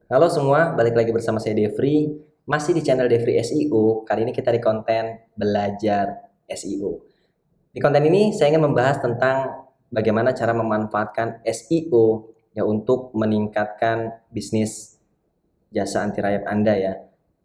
Halo semua, balik lagi bersama saya Devri. Masih di channel Devri SEO. Kali ini kita di konten belajar SEO. Di konten ini saya ingin membahas tentang bagaimana cara memanfaatkan SEO ya untuk meningkatkan bisnis jasa anti rayap Anda ya.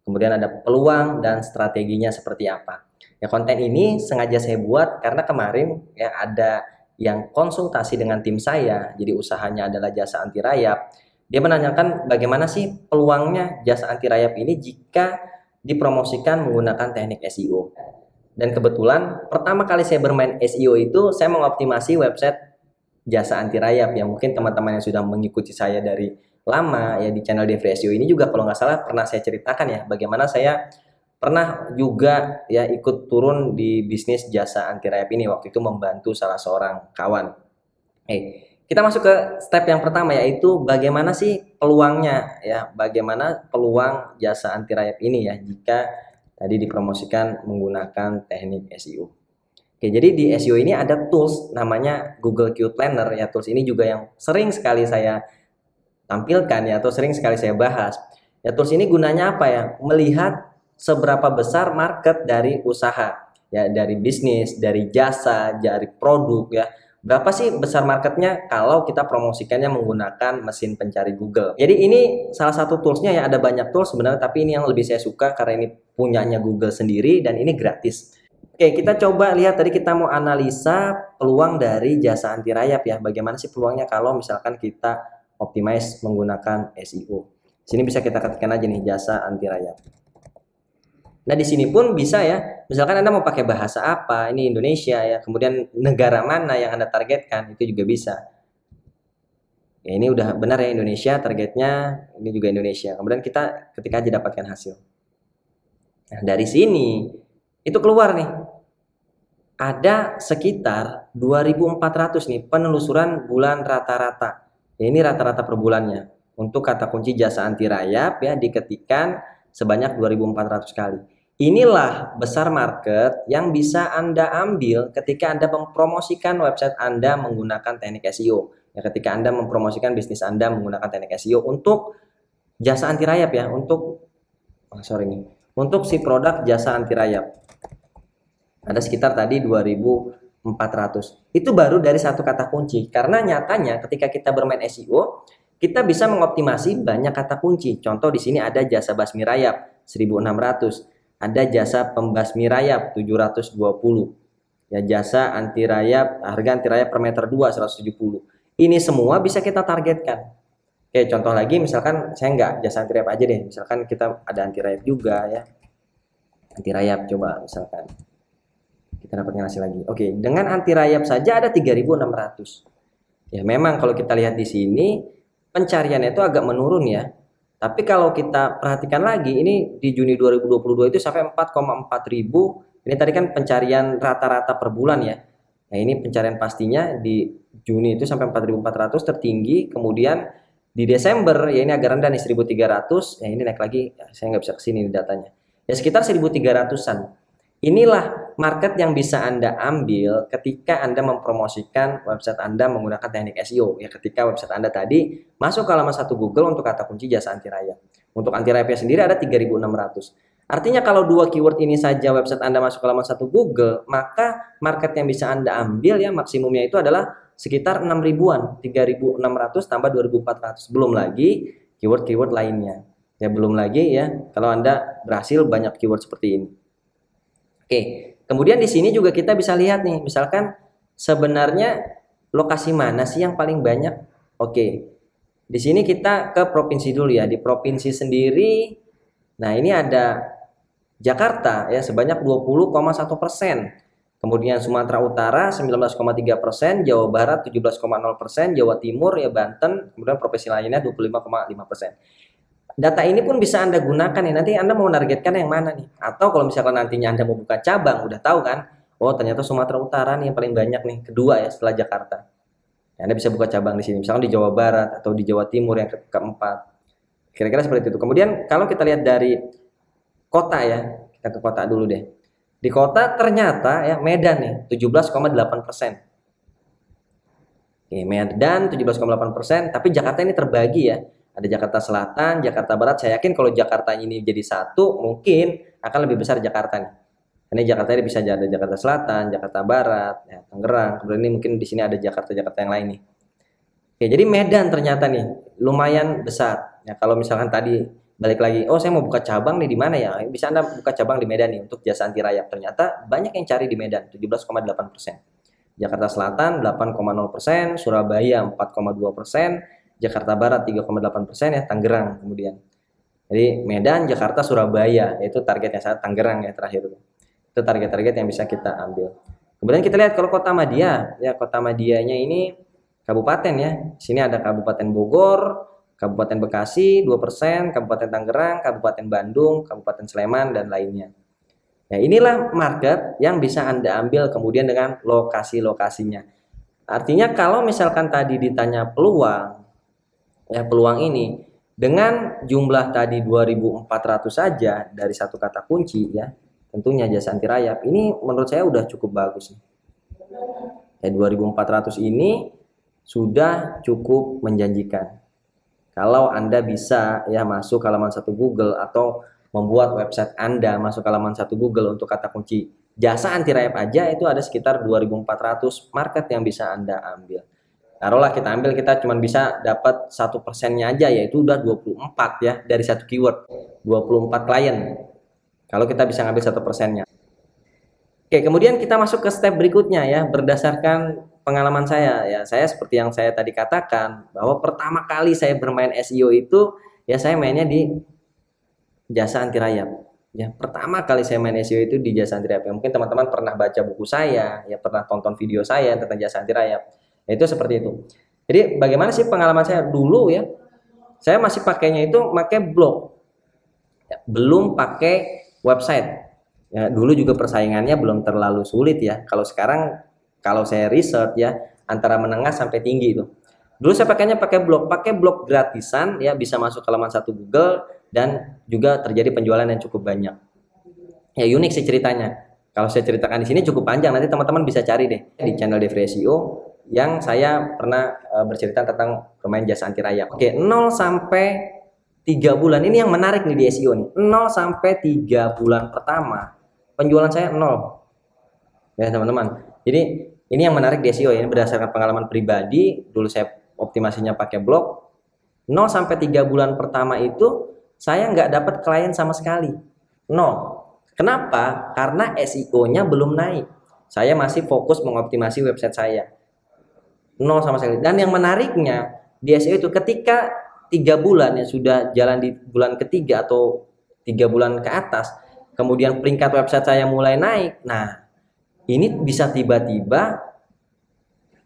Kemudian ada peluang dan strateginya seperti apa. Ya, konten ini sengaja saya buat karena kemarin ya ada yang konsultasi dengan tim saya. Jadi usahanya adalah jasa anti rayap. Dia menanyakan bagaimana sih peluangnya jasa anti rayap ini jika dipromosikan menggunakan teknik SEO. Dan kebetulan pertama kali saya bermain SEO itu saya mengoptimasi website jasa anti rayap. Ya mungkin teman-teman yang sudah mengikuti saya dari lama ya di channel Devri SEO ini juga kalau nggak salah pernah saya ceritakan ya bagaimana saya pernah juga ya ikut turun di bisnis jasa anti rayap ini, waktu itu membantu salah seorang kawan. Kita masuk ke step yang pertama, yaitu bagaimana sih peluangnya ya, bagaimana peluang jasa anti rayap ini ya jika tadi dipromosikan menggunakan teknik SEO. Jadi di SEO ini ada tools namanya Google Keyword Planner ya. Tools ini juga yang sering sekali saya tampilkan ya, atau sering sekali saya bahas. Ya, tools ini gunanya apa ya? Melihat seberapa besar market dari usaha ya, dari bisnis, dari jasa, dari produk ya. Berapa sih besar marketnya kalau kita promosikannya menggunakan mesin pencari Google. Jadi ini salah satu toolsnya ya, ada banyak tools sebenarnya, tapi ini yang lebih saya suka karena ini punyanya Google sendiri dan ini gratis. Oke, kita coba lihat, tadi kita mau analisa peluang dari jasa anti rayap ya. Bagaimana sih peluangnya kalau misalkan kita optimize menggunakan SEO. Sini bisa kita ketikkan aja nih jasa anti rayap. Nah, di sini pun bisa ya. Misalkan Anda mau pakai bahasa apa, ini Indonesia ya. Kemudian negara mana yang Anda targetkan, itu juga bisa. Ya, ini udah benar ya, Indonesia targetnya, ini juga Indonesia. Kemudian kita ketika aja dapatkan hasil. Nah, dari sini itu keluar nih. Ada sekitar 2.400 nih penelusuran bulan rata-rata. Ya, ini rata-rata per bulannya. Untuk kata kunci jasa anti rayap ya diketikkan sebanyak 2.400 kali. Inilah besar market yang bisa Anda ambil ketika Anda mempromosikan website Anda menggunakan teknik SEO. Ya, ketika Anda mempromosikan bisnis Anda menggunakan teknik SEO untuk jasa anti rayap ya, untuk untuk si produk jasa anti rayap. Ada sekitar tadi 2.400. Itu baru dari satu kata kunci. Karena nyatanya ketika kita bermain SEO, kita bisa mengoptimasi banyak kata kunci. Contoh di sini ada jasa basmi rayap 1.600. Ada jasa pembasmi rayap 720. Ya, jasa anti rayap, harga anti rayap per meter 2 170. Ini semua bisa kita targetkan. Oke, contoh lagi misalkan saya nggak jasa anti rayap aja deh. Misalkan kita ada anti rayap juga ya. Anti rayap coba misalkan. Kita dapatkan hasil lagi. Oke, dengan anti rayap saja ada 3.600. Ya, memang kalau kita lihat di sini pencariannya itu agak menurun ya. Tapi kalau kita perhatikan lagi, ini di Juni 2022 itu sampai 4,4 ribu. Ini tadi kan pencarian rata-rata per bulan ya. Nah, ini pencarian pastinya di Juni itu sampai 4.400 tertinggi. Kemudian di Desember ya ini agak rendah nih 1.300. Ya, ini naik lagi. Saya nggak bisa kesini datanya. Ya sekitar 1.300-an. Inilah market yang bisa Anda ambil ketika Anda mempromosikan website Anda menggunakan teknik SEO. Ya, ketika website Anda tadi masuk ke halaman 1 Google untuk kata kunci jasa anti rayap. Untuk anti rayapnya sendiri ada 3.600. Artinya kalau dua keyword ini saja website Anda masuk ke halaman 1 Google, maka market yang bisa Anda ambil ya maksimumnya itu adalah sekitar 6 ribuan. 3.600 tambah 2.400. Belum lagi keyword-keyword lainnya. Ya, belum lagi ya kalau Anda berhasil banyak keyword seperti ini. Oke, kemudian di sini juga kita bisa lihat nih, misalkan sebenarnya lokasi mana sih yang paling banyak? Oke, di sini kita ke provinsi dulu ya. Di provinsi sendiri, nah ini ada Jakarta ya sebanyak 20,1%. Kemudian Sumatera Utara 19,3%, Jawa Barat 17,0%, Jawa Timur ya Banten, kemudian provinsi lainnya 25,5%. Data ini pun bisa Anda gunakan ya. Nanti Anda mau menargetkan yang mana nih? Atau kalau misalkan nantinya Anda mau buka cabang, udah tahu kan? Oh, ternyata Sumatera Utara nih yang paling banyak nih, kedua ya setelah Jakarta. Ya, Anda bisa buka cabang di sini, misalkan di Jawa Barat atau di Jawa Timur yang keempat. Kira-kira seperti itu. Kemudian kalau kita lihat dari kota ya, kita ke kota dulu deh. Di kota ternyata ya Medan nih 17,8%. Oke, Medan 17,8%, tapi Jakarta ini terbagi ya. Ada Jakarta Selatan, Jakarta Barat. Saya yakin kalau Jakarta ini jadi satu, mungkin akan lebih besar Jakarta nih. Ini Jakarta ini bisa ada Jakarta Selatan, Jakarta Barat, ya, Tangerang. Kemudian ini mungkin di sini ada Jakarta-Jakarta yang lain nih. Oke, jadi Medan ternyata nih lumayan besar. Ya, kalau misalkan tadi balik lagi, oh saya mau buka cabang nih di mana ya? Bisa Anda buka cabang di Medan nih untuk jasa anti rayap. Ternyata banyak yang cari di Medan, 17,8%. Jakarta Selatan 8,0%, Surabaya 4,2%, Jakarta Barat 3,8% ya, Tangerang kemudian. Jadi Medan, Jakarta, Surabaya itu targetnya, saya Tangerang ya terakhir itu target-target yang bisa kita ambil. Kemudian kita lihat kalau kota madya ya, kota madyanya ini kabupaten ya. Sini ada Kabupaten Bogor, Kabupaten Bekasi 2%, Kabupaten Tangerang, Kabupaten Bandung, Kabupaten Sleman dan lainnya. Ya, inilah market yang bisa Anda ambil kemudian dengan lokasi-lokasinya. Artinya kalau misalkan tadi ditanya peluang, ya peluang ini dengan jumlah tadi 2.400 saja dari satu kata kunci ya, tentunya jasa anti rayap ini menurut saya udah cukup bagus. Ya 2.400 ini sudah cukup menjanjikan. Kalau Anda bisa ya masuk halaman satu Google atau membuat website Anda masuk halaman satu Google untuk kata kunci jasa anti rayap aja itu ada sekitar 2.400 market yang bisa Anda ambil. Taruhlah kita ambil, kita cuma bisa dapat 1%-nya aja, yaitu udah 24 ya dari satu keyword, 24 klien. Kalau kita bisa ngambil 1%-nya. Oke, kemudian kita masuk ke step berikutnya ya, berdasarkan pengalaman saya ya. Saya seperti yang saya tadi katakan bahwa pertama kali saya bermain SEO itu ya saya mainnya di jasa anti rayap. Ya, pertama kali saya main SEO itu di jasa anti rayap. Mungkin teman-teman pernah baca buku saya, ya pernah tonton video saya tentang jasa anti rayap. Itu seperti itu. Jadi bagaimana sih pengalaman saya dulu ya? Saya masih pakainya itu pakai blog, ya, belum pakai website. Ya, dulu juga persaingannya belum terlalu sulit ya. Kalau sekarang, kalau saya riset ya antara menengah sampai tinggi itu. Dulu saya pakainya pakai blog gratisan ya, bisa masuk halaman satu Google dan juga terjadi penjualan yang cukup banyak. Ya unik sih ceritanya. Kalau saya ceritakan di sini cukup panjang, nanti teman-teman bisa cari deh di channel Devri SEO yang saya pernah bercerita tentang bermain jasa anti rayap. Oke, 0 sampai 3 bulan ini yang menarik nih di SEO nih. 0 sampai 3 bulan pertama penjualan saya 0. Ya, teman-teman. Jadi, ini yang menarik di SEO ya. Ini berdasarkan pengalaman pribadi. Dulu saya optimasinya pakai blog. 0 sampai 3 bulan pertama itu saya nggak dapat klien sama sekali. 0. Kenapa? Karena SEO-nya belum naik. Saya masih fokus mengoptimasi website saya. 0 sama sekali. Dan yang menariknya di SEO itu ketika 3 bulan ya sudah jalan di bulan ketiga atau 3 bulan ke atas, kemudian peringkat website saya mulai naik. Nah, ini bisa tiba-tiba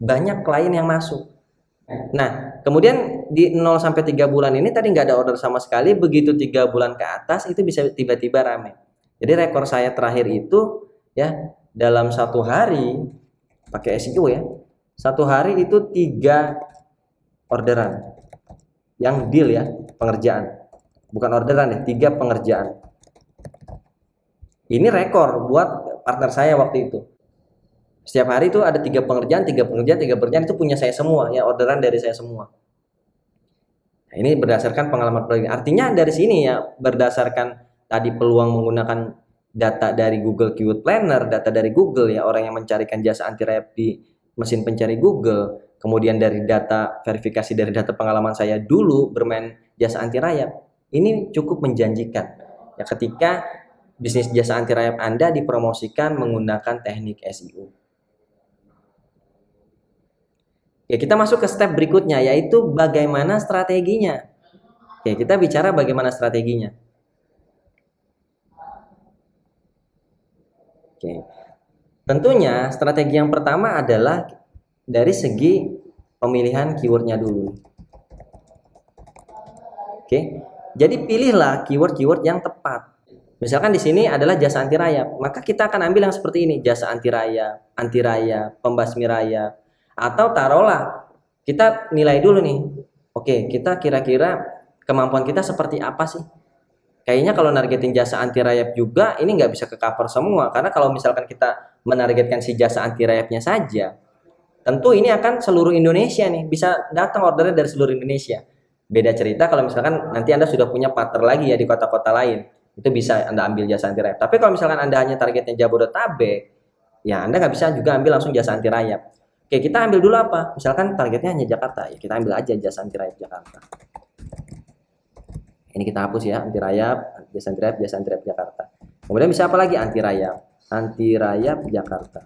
banyak klien yang masuk. Nah, kemudian di 0 sampai 3 bulan ini tadi nggak ada order sama sekali, begitu 3 bulan ke atas itu bisa tiba-tiba rame. Jadi rekor saya terakhir itu ya dalam satu hari pakai SEO ya. Satu hari itu 3 orderan yang deal ya, pengerjaan, bukan orderan ya, 3 pengerjaan. Ini rekor buat partner saya waktu itu. Setiap hari itu ada 3 pengerjaan itu punya saya semua ya, orderan dari saya semua. Nah, ini berdasarkan pengalaman pribadi. Artinya dari sini ya, berdasarkan tadi peluang menggunakan data dari Google Keyword Planner, data dari Google ya, orang yang mencarikan jasa anti rayap di mesin pencari Google, kemudian dari data verifikasi dari data pengalaman saya dulu bermain jasa anti rayap, ini cukup menjanjikan ya ketika bisnis jasa anti rayap Anda dipromosikan menggunakan teknik SEO. Ya, kita masuk ke step berikutnya yaitu bagaimana strateginya. Oke, kita bicara bagaimana strateginya. Oke. Tentunya strategi yang pertama adalah dari segi pemilihan keywordnya dulu. Oke, jadi pilihlah keyword-keyword yang tepat. Misalkan di sini adalah jasa anti rayap, maka kita akan ambil yang seperti ini, jasa anti rayap, pembasmi rayap, atau taruhlah kita nilai dulu nih. Oke, kita kira-kira kemampuan kita seperti apa sih? Kayaknya kalau nargetin jasa anti rayap juga ini nggak bisa ke cover semua, karena kalau misalkan kita menargetkan si jasa anti rayapnya saja, tentu ini akan seluruh Indonesia nih, bisa datang ordernya dari seluruh Indonesia. Beda cerita kalau misalkan nanti Anda sudah punya partner lagi ya di kota-kota lain, itu bisa Anda ambil jasa anti rayap. Tapi kalau misalkan Anda hanya targetnya Jabodetabek, ya Anda nggak bisa juga ambil langsung jasa anti rayap. Oke, kita ambil dulu apa? Misalkan targetnya hanya Jakarta, ya kita ambil aja jasa anti rayap Jakarta. Ini kita hapus ya, anti rayap, jasa anti rayap Jakarta. Kemudian bisa apa lagi? Anti rayap Jakarta.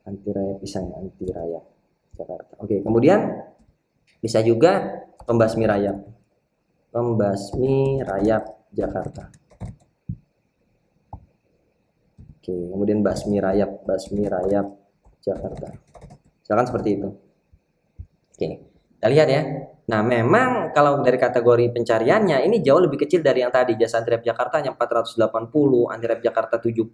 Anti rayap pisangnya, anti rayap Jakarta. Oke, kemudian bisa juga pembasmi rayap Jakarta. Oke, kemudian basmi rayap Jakarta. Misalkan seperti itu. Oke, kita lihat ya. Nah, memang kalau dari kategori pencariannya ini jauh lebih kecil dari yang tadi. Jasa anti rayap Jakarta yang 480, anti rayap Jakarta 70,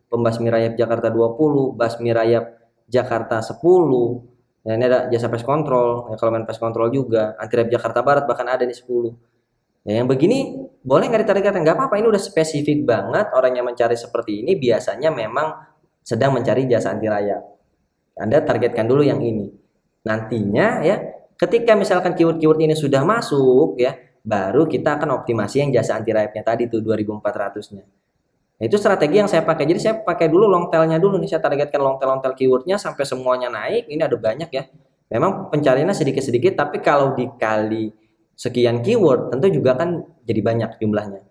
pembasmi rayap Jakarta 20, basmi rayap Jakarta 10. Ya, ini ada jasa pest control. Ya, kalau main pest control juga, anti rayap Jakarta Barat bahkan ada nih 10. Ya, yang begini boleh nggak ditargetkan? Nggak apa-apa, ini udah spesifik banget. Orang yang mencari seperti ini biasanya memang sedang mencari jasa anti rayap. Anda targetkan dulu yang ini. Nantinya ya, ketika misalkan keyword-keyword ini sudah masuk ya, baru kita akan optimasi yang jasa anti rayapnya tadi tuh 2400-nya. Nah, itu strategi yang saya pakai. Jadi saya pakai dulu long tail-nya dulu nih, saya targetkan long tail keywordnya sampai semuanya naik. Ini ada banyak ya. Memang pencariannya sedikit-sedikit, tapi kalau dikali sekian keyword tentu juga kan jadi banyak jumlahnya.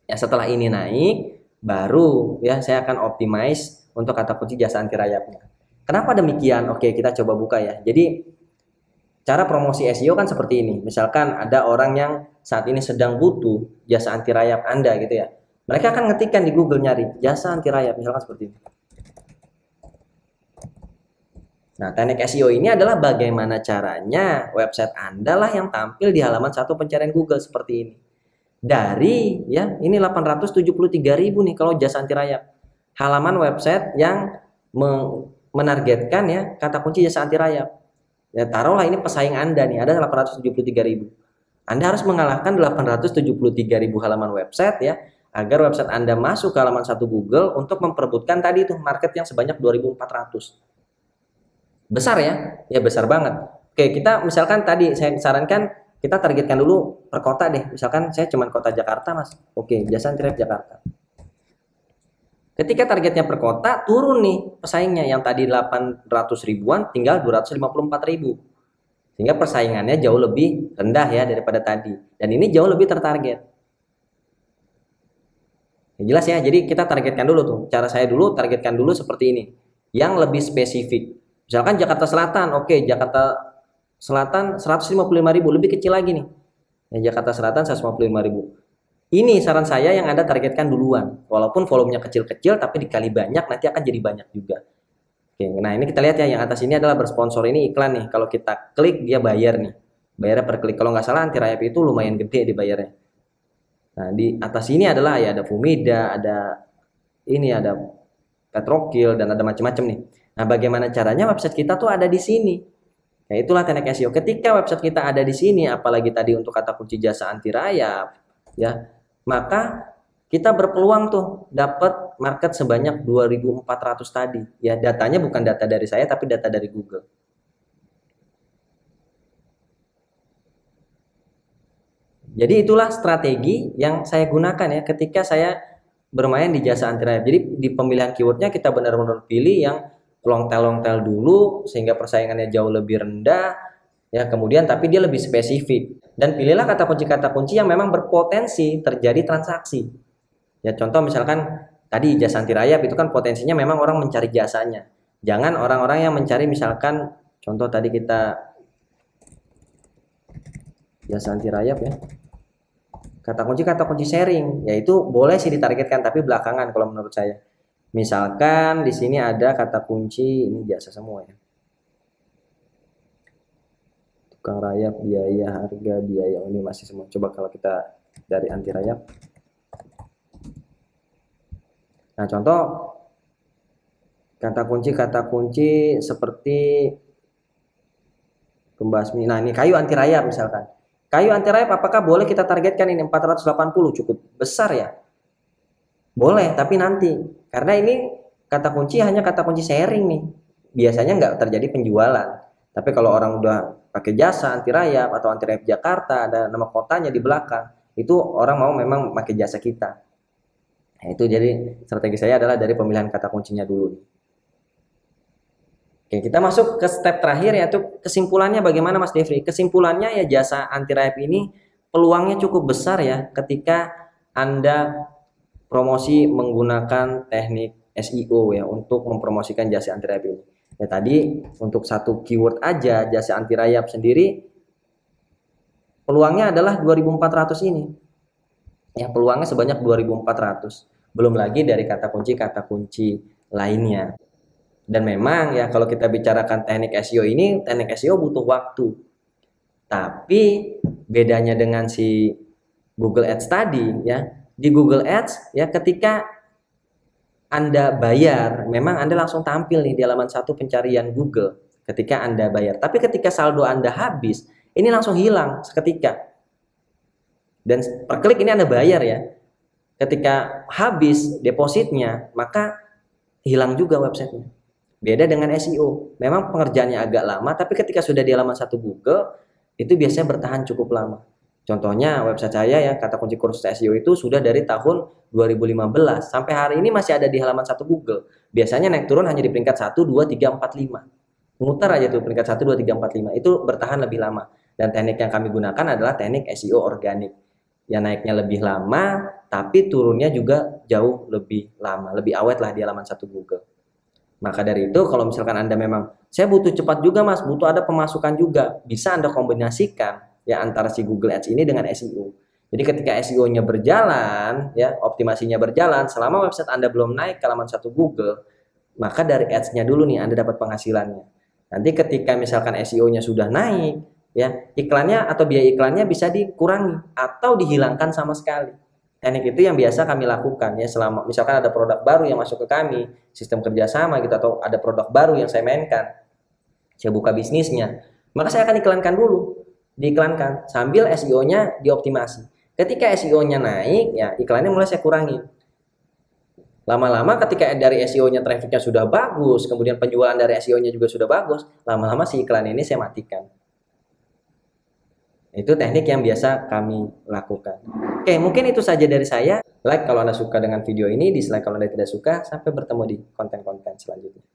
Ya, setelah ini naik, baru ya saya akan optimize untuk kata kunci jasa anti rayapnya. Kenapa demikian? Oke, kita coba buka ya. Jadi cara promosi SEO kan seperti ini. Misalkan ada orang yang saat ini sedang butuh jasa anti rayap Anda gitu ya. Mereka akan ngetikkan di Google nyari jasa anti rayap, misalkan seperti ini. Nah, teknik SEO ini adalah bagaimana caranya website Anda lah yang tampil di halaman satu pencarian Google seperti ini. Dari ya, ini 873.000 nih kalau jasa anti rayap. Halaman website yang menargetkan ya kata kunci jasa anti rayap. Ya taruhlah ini pesaing Anda nih, ada 873.000. Anda harus mengalahkan 873.000 halaman website ya, agar website Anda masuk ke halaman satu Google untuk memperebutkan tadi itu market yang sebanyak 2.400. Besar ya? Ya besar banget. Oke, kita misalkan tadi saya sarankan kita targetkan dulu per kota deh. Misalkan saya cuma kota Jakarta, Mas. Oke, jasa anti rayap Jakarta. Ketika targetnya per kota, turun nih pesaingnya yang tadi 800 ribuan tinggal 254.000. Sehingga persaingannya jauh lebih rendah ya daripada tadi. Dan ini jauh lebih tertarget. Ya, jelas ya, jadi kita targetkan dulu tuh. Cara saya dulu targetkan dulu seperti ini. Yang lebih spesifik. Misalkan Jakarta Selatan, oke, Jakarta Selatan 155.000, lebih kecil lagi nih. Ya, Jakarta Selatan 155.000. Ini saran saya yang Anda targetkan duluan. Walaupun volumenya kecil-kecil, tapi dikali banyak nanti akan jadi banyak juga. Oke, nah ini kita lihat ya, yang atas ini adalah bersponsor, ini iklan nih. Kalau kita klik dia bayar nih. Bayarnya per klik. Kalau nggak salah anti rayap itu lumayan gede dibayarnya. Nah di atas ini adalah ya ada Fumida, ada Petrokil dan ada macam-macam nih. Nah bagaimana caranya website kita tuh ada di sini? Nah itulah teknik SEO. Ketika website kita ada di sini, apalagi tadi untuk kata kunci jasa anti rayap, ya maka kita berpeluang tuh dapat market sebanyak 2.400 tadi. Ya datanya bukan data dari saya tapi data dari Google. Jadi itulah strategi yang saya gunakan ya ketika saya bermain di jasa anti rayap. Jadi di pemilihan keywordnya kita benar-benar pilih yang long tail dulu sehingga persaingannya jauh lebih rendah ya, kemudian tapi dia lebih spesifik. Dan pilihlah kata kunci yang memang berpotensi terjadi transaksi. Ya contoh misalkan tadi jasa anti rayap itu kan potensinya memang orang mencari jasanya. Jangan orang-orang yang mencari misalkan contoh tadi kita jasa anti rayap ya. Kata kunci sharing, yaitu boleh sih ditargetkan tapi belakangan kalau menurut saya. Misalkan di sini ada kata kunci ini jasa semua ya. Tukang rayap, biaya, harga, biaya, ini masih semua. Coba kalau kita dari anti rayap. Nah, contoh kata kunci seperti pembasmi. Nah, ini kayu anti rayap misalkan. Kayu anti rayap apakah boleh kita targetkan ini 480? Cukup besar ya? Boleh, tapi nanti. Karena ini hanya kata kunci sharing nih. Biasanya nggak terjadi penjualan. Tapi kalau orang udah pakai jasa anti rayap atau anti rayap Jakarta, ada nama kotanya di belakang, itu orang mau memang pakai jasa kita. Nah, itu jadi strategi saya adalah dari pemilihan kata kuncinya dulu. Oke, kita masuk ke step terakhir, yaitu kesimpulannya bagaimana Mas Devri? Kesimpulannya ya, jasa anti rayap ini peluangnya cukup besar ya ketika Anda promosi menggunakan teknik SEO ya untuk mempromosikan jasa anti rayap ini. Ya tadi untuk satu keyword aja jasa anti rayap sendiri peluangnya adalah 2.400 ini. Ya, peluangnya sebanyak 2.400. Belum lagi dari kata kunci lainnya. Dan memang ya kalau kita bicarakan teknik SEO ini, teknik SEO butuh waktu. Tapi bedanya dengan si Google Ads tadi ya, di Google Ads ya ketika Anda bayar, memang Anda langsung tampil nih di halaman 1 pencarian Google ketika Anda bayar. Tapi ketika saldo Anda habis, ini langsung hilang seketika. Dan per klik ini Anda bayar ya. Ketika habis depositnya, maka hilang juga websitenya. Beda dengan SEO. Memang pengerjaannya agak lama, tapi ketika sudah di halaman 1 Google, itu biasanya bertahan cukup lama. Contohnya website saya ya, kata kunci kursus SEO itu sudah dari tahun 2015 sampai hari ini masih ada di halaman 1 Google. Biasanya naik turun hanya di peringkat 1, 2, 3, 4, 5. Mutar aja tuh peringkat 1, 2, 3, 4, 5. Itu bertahan lebih lama. Dan teknik yang kami gunakan adalah teknik SEO organik. Ya naiknya lebih lama, tapi turunnya juga jauh lebih lama. Lebih awet lah di halaman 1 Google. Maka dari itu kalau misalkan Anda memang, saya butuh cepat juga Mas, butuh ada pemasukan juga. Bisa Anda kombinasikan ya antara si Google Ads ini dengan SEO. Jadi ketika SEO-nya berjalan, ya optimasinya berjalan, selama website Anda belum naik ke halaman 1 Google, maka dari Ads-nya dulu nih Anda dapat penghasilannya. Nanti ketika misalkan SEO-nya sudah naik, ya iklannya atau biaya iklannya bisa dikurangi atau dihilangkan sama sekali. Teknik itu yang biasa kami lakukan ya, selama misalkan ada produk baru yang masuk ke kami, sistem kerjasama gitu, atau ada produk baru yang saya mainkan, saya buka bisnisnya, maka saya akan iklankan dulu. Diiklankan sambil SEO-nya dioptimasi. Ketika SEO-nya naik, ya iklannya mulai saya kurangi. Lama-lama ketika dari SEO-nya trafficnya sudah bagus, kemudian penjualan dari SEO-nya juga sudah bagus, lama-lama si iklan ini saya matikan. Itu teknik yang biasa kami lakukan. Oke, mungkin itu saja dari saya. Like kalau Anda suka dengan video ini, dislike kalau Anda tidak suka. Sampai bertemu di konten-konten selanjutnya.